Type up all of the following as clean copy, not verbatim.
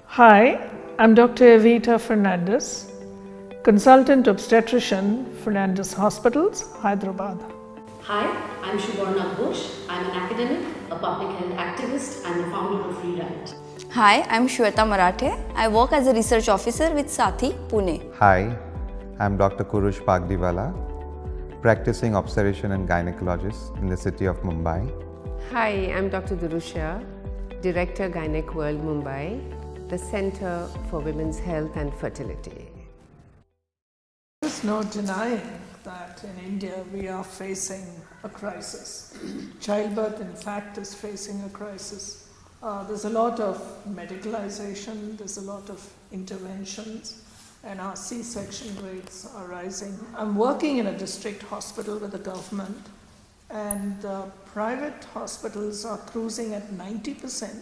Hi, I'm Dr. Evita Fernandez, Consultant Obstetrician, Fernandez Hospitals, Hyderabad. Hi, I'm Shubarna Ghosh. I'm an academic, a public health activist, and the founder of Rewrite. Hi, I'm Shweta Marathe. I work as a research officer with Sathi, Pune. Hi, I'm Dr. Kurush Pagdiwala, practicing obstetrician and gynecologist in the city of Mumbai. Hi, I'm Dr. Durusha, Director Gynec World Mumbai, the Center for Women's Health and Fertility. There's no denying that in India we are facing a crisis. Childbirth, in fact, is facing a crisis. There's a lot of medicalization, there's a lot of interventions, and our C-section rates are rising. I'm working in a district hospital with the government, and private hospitals are cruising at 90%.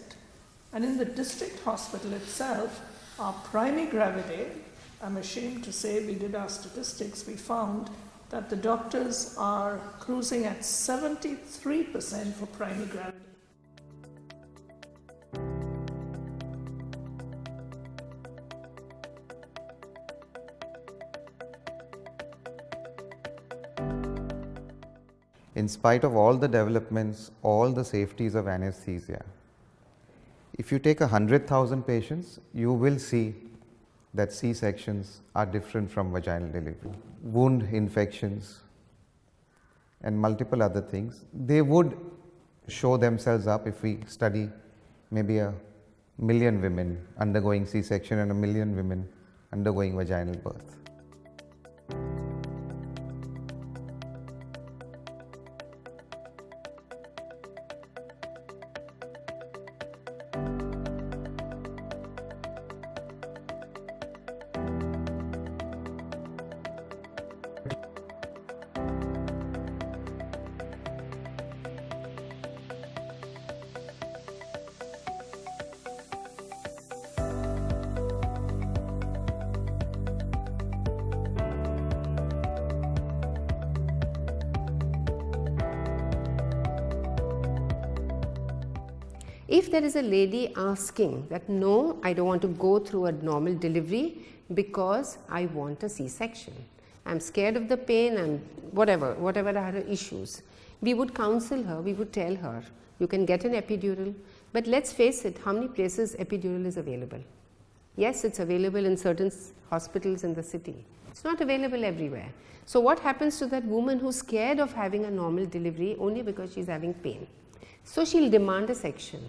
And in the district hospital itself, our primigravide, I'm ashamed to say, we did our statistics, we found that the doctors are cruising at 73% for primigravide. In spite of all the developments, all the safeties of anesthesia, if you take 100,000 patients, you will see that C-sections are different from vaginal delivery. Wound infections and multiple other things, they would show themselves up if we study maybe 1 million women undergoing C-section and 1 million women undergoing vaginal birth. If there is a lady asking that, no, I don't want to go through a normal delivery because I want a C-section, I'm scared of the pain and whatever are her issues, we would counsel her, we would tell her, you can get an epidural, but let's face it, how many places epidural is available? Yes, it's available in certain hospitals in the city. It's not available everywhere. So what happens to that woman who's scared of having a normal delivery only because she's having pain? So she'll demand a section.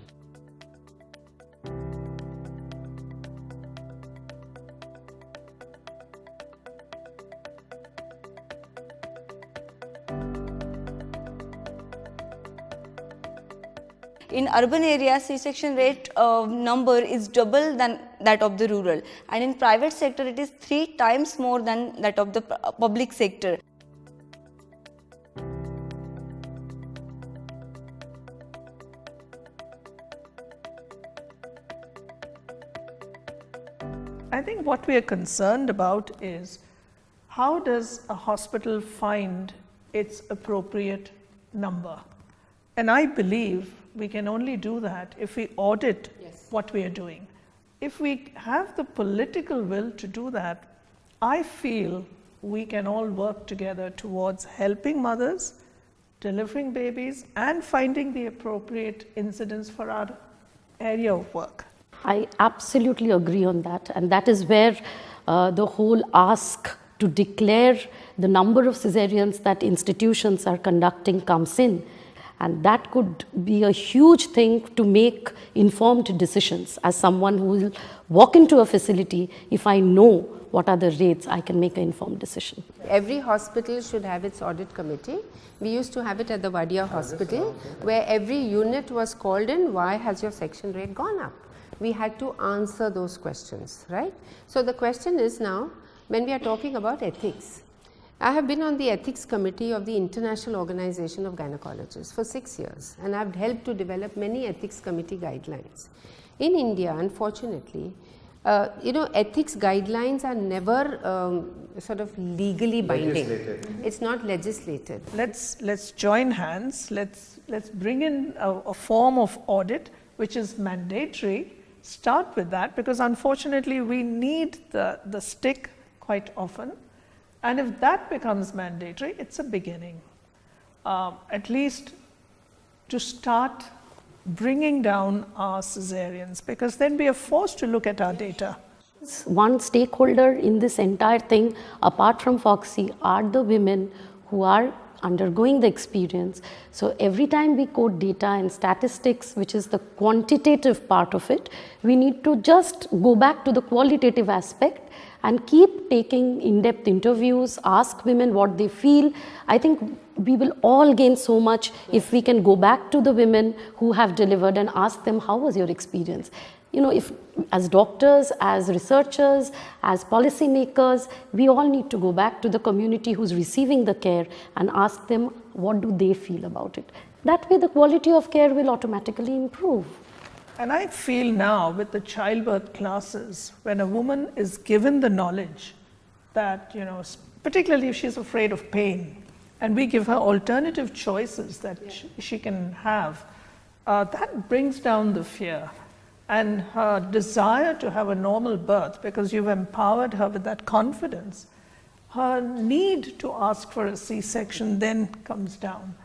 In urban areas, C-section rate number is double than that of the rural, and in private sector it is 3 times more than that of the public sector. I think what we are concerned about is how does a hospital find its appropriate number? And I believe we can only do that if we audit what we are doing. If we have the political will to do that, I feel we can all work together towards helping mothers, delivering babies, and finding the appropriate incidence for our area of work. I absolutely agree on that, and that is where the whole ask to declare the number of cesareans that institutions are conducting comes in, and that could be a huge thing to make informed decisions. As someone who will walk into a facility, if I know what are the rates, I can make an informed decision. Every hospital should have its audit committee. We used to have it at the Wadia hospital, where every unit was called in, why has your section rate gone up? We had to answer those questions, right? So the question is now, when we are talking about ethics, I have been on the ethics committee of the International Organization of Gynecologists for 6 years, and I have helped to develop many ethics committee guidelines. In India, unfortunately, Ethics guidelines are never sort of legally binding. It's not legislated. Let's join hands. Let's bring in a form of audit which is mandatory. Start with that, because unfortunately we need the stick quite often, and if that becomes mandatory, it's a beginning. At least to start bringing down our cesareans, because then we are forced to look at our data. One stakeholder in this entire thing, apart from Foxy, are the women who are undergoing the experience. So every time we quote data and statistics, which is the quantitative part of it, we need to just go back to the qualitative aspect and keep taking in-depth interviews, ask women what they feel. I think we will all gain so much if we can go back to the women who have delivered and ask them, how was your experience? If as doctors, as researchers, as policymakers, we all need to go back to the community who's receiving the care and ask them what do they feel about it. That way the quality of care will automatically improve. And I feel now with the childbirth classes, when a woman is given the knowledge that, particularly if she's afraid of pain, and we give her alternative choices that she can have, that brings down the fear. And her desire to have a normal birth, because you've empowered her with that confidence, her need to ask for a C-section then comes down.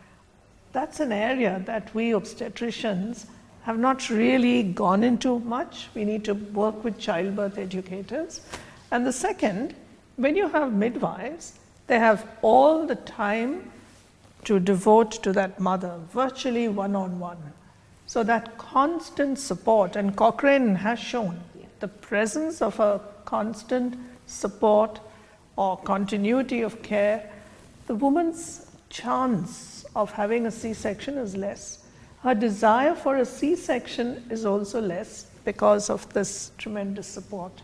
That's an area that we obstetricians have not really gone into much. We need to work with childbirth educators. And the second, when you have midwives, they have all the time to devote to that mother, virtually one-on-one. So that constant support, and Cochrane has shown the presence of a constant support or continuity of care, the woman's chance of having a C-section is less. Her desire for a C-section is also less because of this tremendous support.